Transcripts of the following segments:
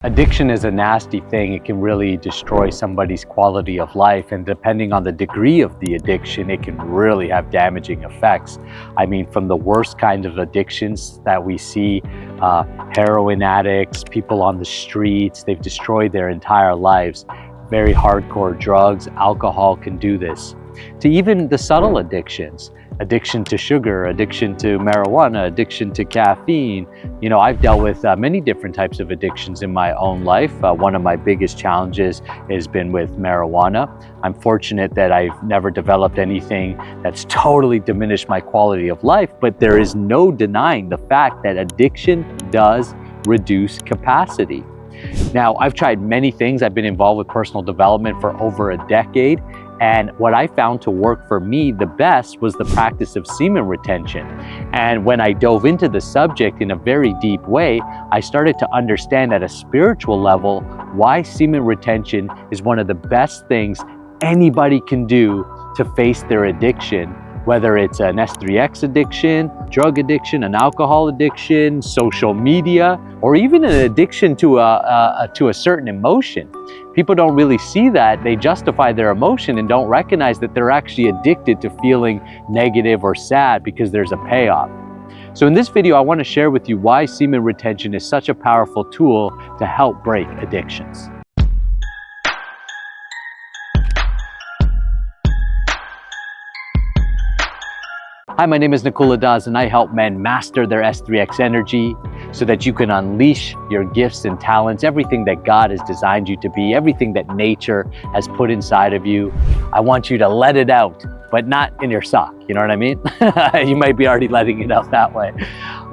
Addiction is a nasty thing. It can really destroy somebody's quality of life, and depending on the degree of the addiction, it can really have damaging effects. I mean, from the worst kind of addictions that we see, heroin addicts, people on the streets, they've destroyed their entire lives. Very hardcore drugs, alcohol can do this. To even the subtle addictions, addiction to sugar, addiction to marijuana, addiction to caffeine. You know, I've dealt with many different types of addictions in my own life. One of my biggest challenges has been with marijuana. I'm fortunate that I've never developed anything that's totally diminished my quality of life, but there is no denying the fact that addiction does reduce capacity. Now, I've tried many things. I've been involved with personal development for over a decade. And what I found to work for me the best was the practice of semen retention. And when I dove into the subject in a very deep way, I started to understand at a spiritual level why semen retention is one of the best things anybody can do to face their addiction, whether it's an S3X addiction, drug addiction, an alcohol addiction, social media, or even an addiction to a certain emotion. People don't really see that. They justify their emotion and don't recognize that they're actually addicted to feeling negative or sad because there's a payoff. So in this video, I want to share with you why semen retention is such a powerful tool to help break addictions. Hi, my name is Nakula, and I help men master their S3X energy so that you can unleash your gifts and talents, everything that God has designed you to be, everything that nature has put inside of you. I want you to let it out, but not in your sock, you know what I mean? You might be already letting it out that way.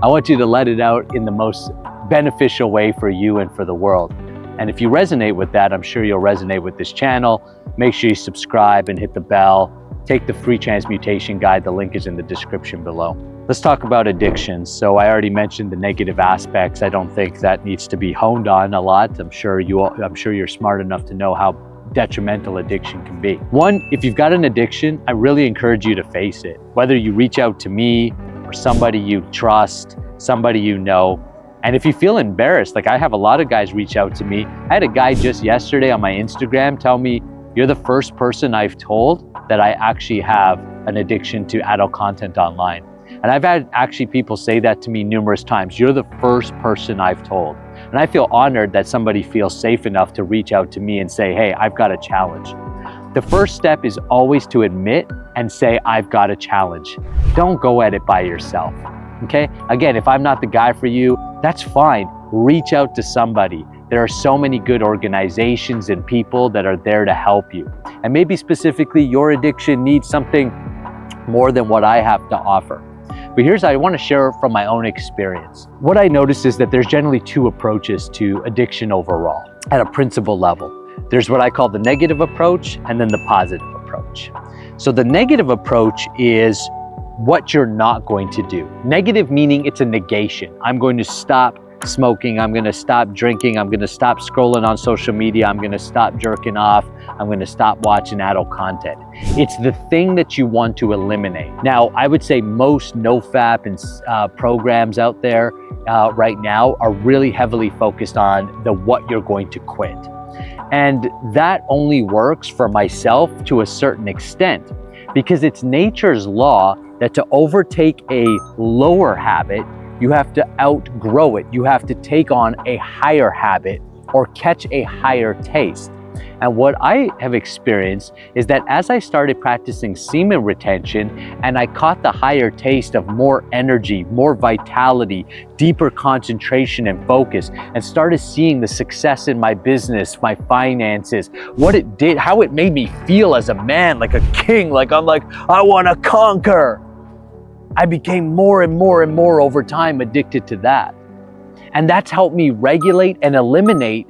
I want you to let it out in the most beneficial way for you and for the world. And if you resonate with that, I'm sure you'll resonate with this channel. Make sure you subscribe and hit the bell. Take the free transmutation guide. The link is in the description below. Let's talk about addictions. So I already mentioned the negative aspects. I don't think that needs to be honed on a lot. I'm sure you're smart enough to know how detrimental addiction can be. One, if you've got an addiction, I really encourage you to face it. Whether you reach out to me or somebody you trust, somebody you know. And if you feel embarrassed, like I have a lot of guys reach out to me. I had a guy just yesterday on my Instagram tell me, "You're the first person I've told that I actually have an addiction to adult content online." And I've had actually people say that to me numerous times. "You're the first person I've told." And I feel honored that somebody feels safe enough to reach out to me and say, "Hey, I've got a challenge." The first step is always to admit and say, "I've got a challenge." Don't go at it by yourself, okay? Again, if I'm not the guy for you, that's fine. Reach out to somebody. There are so many good organizations and people that are there to help you. And maybe specifically your addiction needs something more than what I have to offer. But I want to share from my own experience. What I noticed is that there's generally two approaches to addiction overall at a principle level. There's what I call the negative approach and then the positive approach. So the negative approach is what you're not going to do. Negative meaning it's a negation. I'm going to stop smoking, I'm gonna stop drinking, I'm gonna stop scrolling on social media, I'm gonna stop jerking off, I'm gonna stop watching adult content. It's the thing that you want to eliminate. Now, I would say most NoFap and programs out there right now are really heavily focused on what you're going to quit. And that only works for myself to a certain extent, because it's nature's law that to overtake a lower habit, you have to outgrow it. You have to take on a higher habit or catch a higher taste. And what I have experienced is that as I started practicing semen retention and I caught the higher taste of more energy, more vitality, deeper concentration and focus, and started seeing the success in my business, my finances, what it did, how it made me feel as a man, like a king, like I want to conquer. I became more and more and more over time addicted to that. And that's helped me regulate and eliminate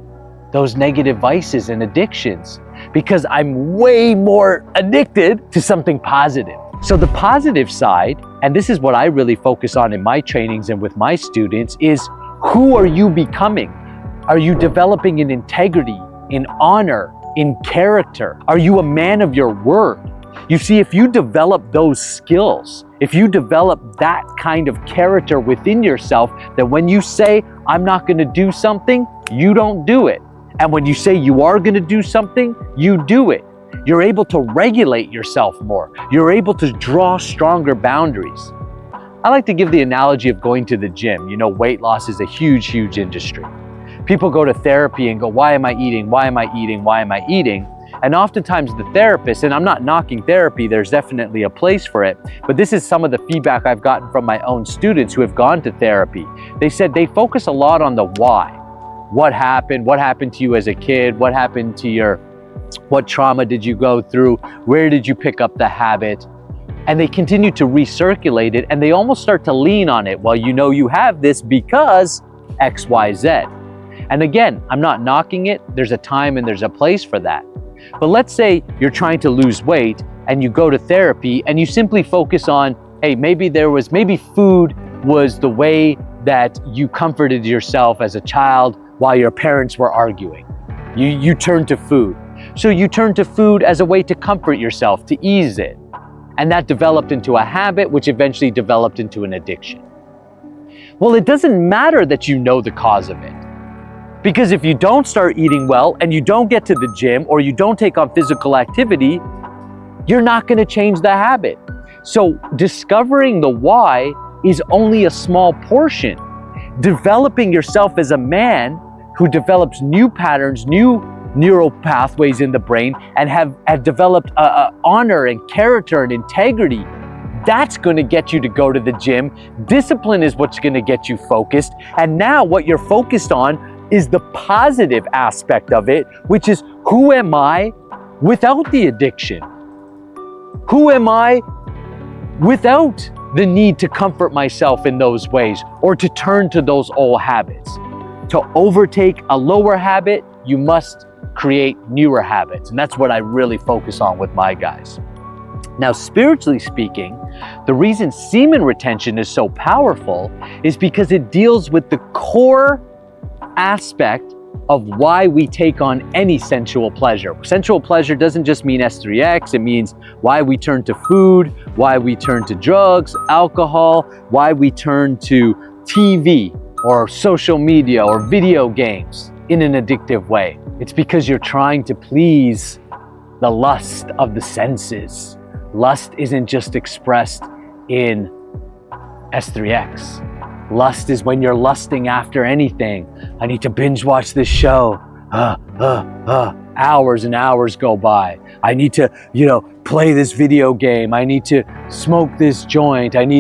those negative vices and addictions because I'm way more addicted to something positive. So the positive side, and this is what I really focus on in my trainings and with my students, is who are you becoming? Are you developing in integrity, in honor, in character? Are you a man of your word? You see, if you develop those skills, if you develop that kind of character within yourself, that when you say, I'm not going to do something, you don't do it. And when you say you are going to do something, you do it. You're able to regulate yourself more. You're able to draw stronger boundaries. I like to give the analogy of going to the gym. You know, weight loss is a huge, huge industry. People go to therapy and go, why am I eating? Why am I eating? Why am I eating? And oftentimes the therapist, and I'm not knocking therapy, there's definitely a place for it, but this is some of the feedback I've gotten from my own students who have gone to therapy. They said they focus a lot on the why. What happened? What happened to you as a kid? What happened to what trauma did you go through? Where did you pick up the habit? And they continue to recirculate it, and they almost start to lean on it. Well, you know you have this because X, Y, Z. And again, I'm not knocking it. There's a time and there's a place for that. But let's say you're trying to lose weight and you go to therapy and you simply focus on, hey, maybe food was the way that you comforted yourself as a child while your parents were arguing. You turn to food. So you turn to food as a way to comfort yourself, to ease it. And that developed into a habit, which eventually developed into an addiction. Well, it doesn't matter that you know the cause of it. Because if you don't start eating well and you don't get to the gym or you don't take on physical activity, you're not going to change the habit. So discovering the why is only a small portion. Developing yourself as a man who develops new patterns, new neural pathways in the brain, and have developed honor and character and integrity, that's going to get you to go to the gym. Discipline is what's going to get you focused. And now what you're focused on is the positive aspect of it, which is, who am I without the addiction? Who am I without the need to comfort myself in those ways or to turn to those old habits? To overtake a lower habit, you must create newer habits. And that's what I really focus on with my guys. Now, spiritually speaking, the reason semen retention is so powerful is because it deals with the core aspect of why we take on any sensual pleasure. Sensual pleasure doesn't just mean S3X, it means why we turn to food, why we turn to drugs, alcohol, why we turn to TV or social media or video games in an addictive way. It's because you're trying to please the lust of the senses. Lust isn't just expressed in S3X. Lust is when you're lusting after anything. I need to binge watch this show. Hours and hours go by. I need to, play this video game. I need to smoke this joint. And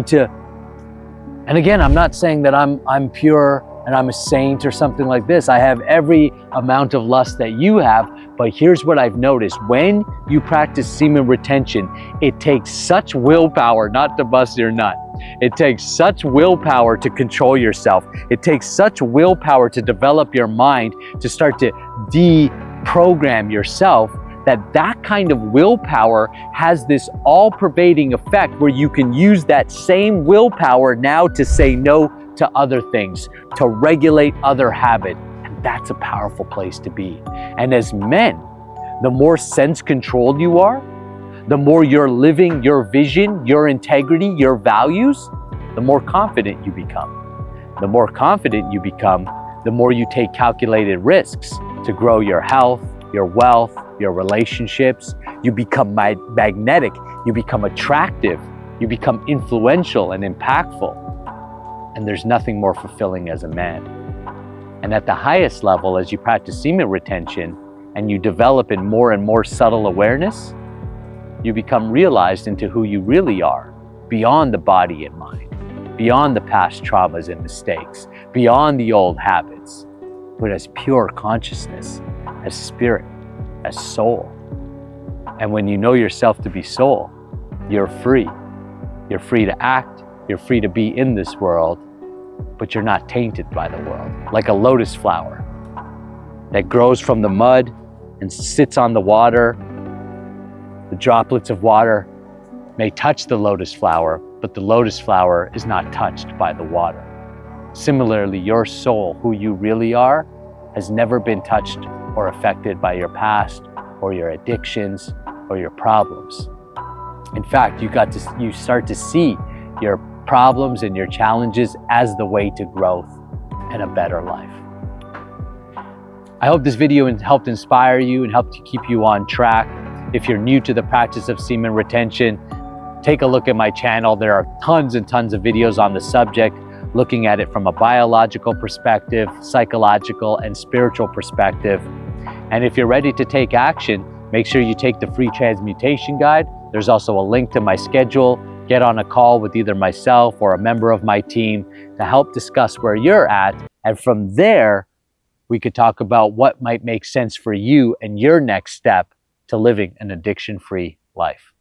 again, I'm not saying that I'm pure and I'm a saint or something like this. I have every amount of lust that you have, but here's what I've noticed. When you practice semen retention, it takes such willpower not to bust your nut. It takes such willpower to control yourself. It takes such willpower to develop your mind, to start to deprogram yourself, that kind of willpower has this all-pervading effect where you can use that same willpower now to say no to other things, to regulate other habits. And that's a powerful place to be. And as men, the more sense-controlled you are, the more you're living your vision, your integrity, your values, the more confident you become. The more confident you become, the more you take calculated risks to grow your health, your wealth, your relationships. You become magnetic, you become attractive, you become influential and impactful. And there's nothing more fulfilling as a man. And at the highest level, as you practice semen retention and you develop in more and more subtle awareness, you become realized into who you really are, beyond the body and mind, beyond the past traumas and mistakes, beyond the old habits, but as pure consciousness, as spirit, as soul. And when you know yourself to be soul, you're free. You're free to act, you're free to be in this world, but you're not tainted by the world. Like a lotus flower that grows from the mud and sits on the water. The droplets of water may touch the lotus flower, but the lotus flower is not touched by the water. Similarly, your soul, who you really are, has never been touched or affected by your past or your addictions or your problems. In fact, you start to see your problems and your challenges as the way to growth and a better life. I hope this video helped inspire you and helped keep you on track. If you're new to the practice of semen retention, take a look at my channel. There are tons and tons of videos on the subject, looking at it from a biological perspective, psychological, and spiritual perspective. And if you're ready to take action, make sure you take the free transmutation guide. There's also a link to my schedule. Get on a call with either myself or a member of my team to help discuss where you're at. And from there, we could talk about what might make sense for you and your next step to living an addiction-free life.